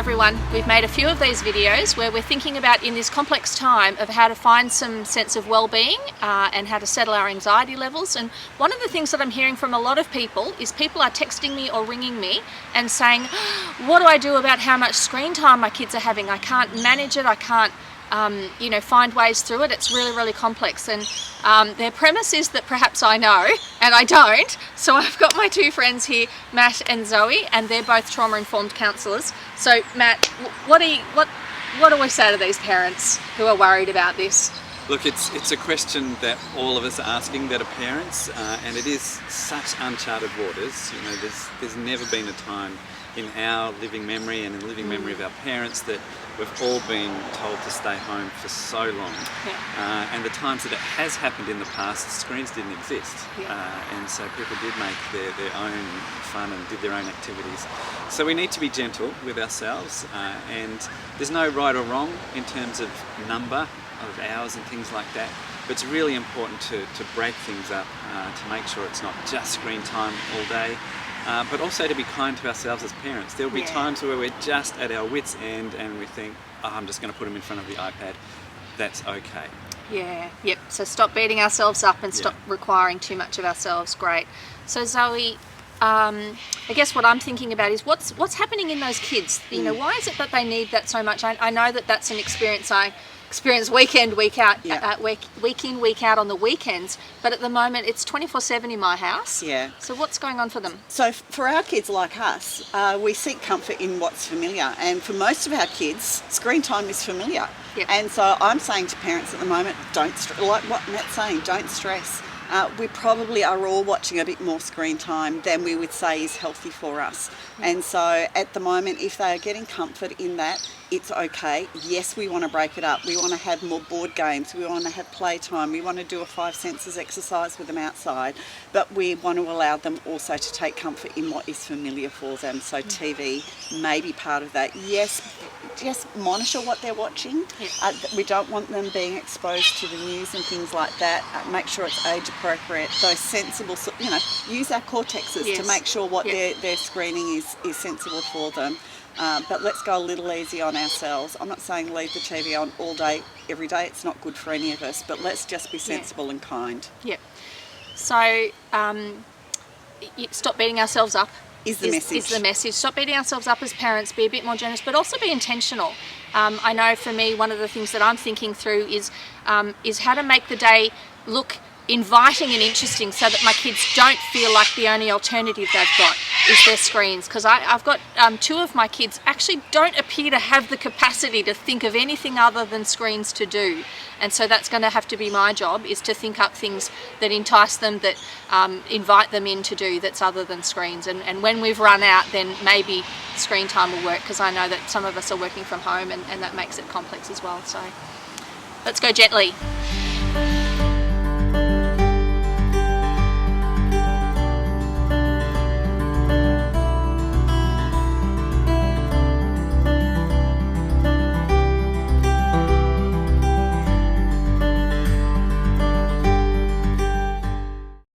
everyone. We've made a few of these videos where we're thinking about, in this complex time, of how to find some sense of well-being and how to settle our anxiety levels. And one of the things that I'm hearing from a lot of people is people are texting me or ringing me and saying, what do I do about how much screen time my kids are having? I can't manage it, I can't find ways through it. It's really, really complex. And their premise is that perhaps I know, and I don't. So I've got my two friends here, Matt and Zoe, and they're both trauma-informed counsellors. So Matt, what do we say to these parents who are worried about this? Look, it's a question that all of us are asking that are parents, and it is such uncharted waters. You know, there's never been a time in our living memory and in the living memory of our parents that we've all been told to stay home for so long. Yeah. And the times that it has happened in the past, screens didn't exist. Yeah. And so people did make their own fun and did their own activities. So we need to be gentle with ourselves, and there's no right or wrong in terms of number of hours and things like that. But it's really important to break things up, to make sure it's not just screen time all day. But also to be kind to ourselves as parents. There'll be times where we're just at our wits' end and we think, I'm just going to put them in front of the iPad. That's okay. Yeah, yep. So stop beating ourselves up and stop requiring too much of ourselves. Great. So Zoe, I guess what I'm thinking about is what's happening in those kids? You know, why is it that they need that so much? I know that that's an experience I experience week in, week out, week in, week out on the weekends, but at the moment it's 24/7 in my house. Yeah. So what's going on for them? So for our kids like us, we seek comfort in what's familiar, and for most of our kids, screen time is familiar. Yep. And so I'm saying to parents at the moment, like what Matt's saying, don't stress. We probably are all watching a bit more screen time than we would say is healthy for us. And so at the moment, if they are getting comfort in that, it's okay. Yes, we want to break it up. We want to have more board games. We want to have playtime. We want to do a 5 senses exercise with them outside. But we want to allow them also to take comfort in what is familiar for them. So TV may be part of that. Yes, just monitor what they're watching. We don't want them being exposed to the news and things like that. Make sure it's age appropriate. Those sensible, use our cortexes to make sure what their screening is sensible for them. But let's go a little easy on ourselves. I'm not saying leave the TV on all day, every day. It's not good for any of us. But let's just be sensible and kind. Yeah. So stop beating ourselves up. Is the message. Stop beating ourselves up as parents, be a bit more generous, but also be intentional. I know for me, one of the things that I'm thinking through is how to make the day look inviting and interesting so that my kids don't feel like the only alternative they've got is their screens. Because I've got two of my kids actually don't appear to have the capacity to think of anything other than screens to do. And so that's going to have to be my job, is to think up things that entice them, that invite them in to do that's other than screens. And when we've run out, then maybe screen time will work, because I know that some of us are working from home and that makes it complex as well. So let's go gently.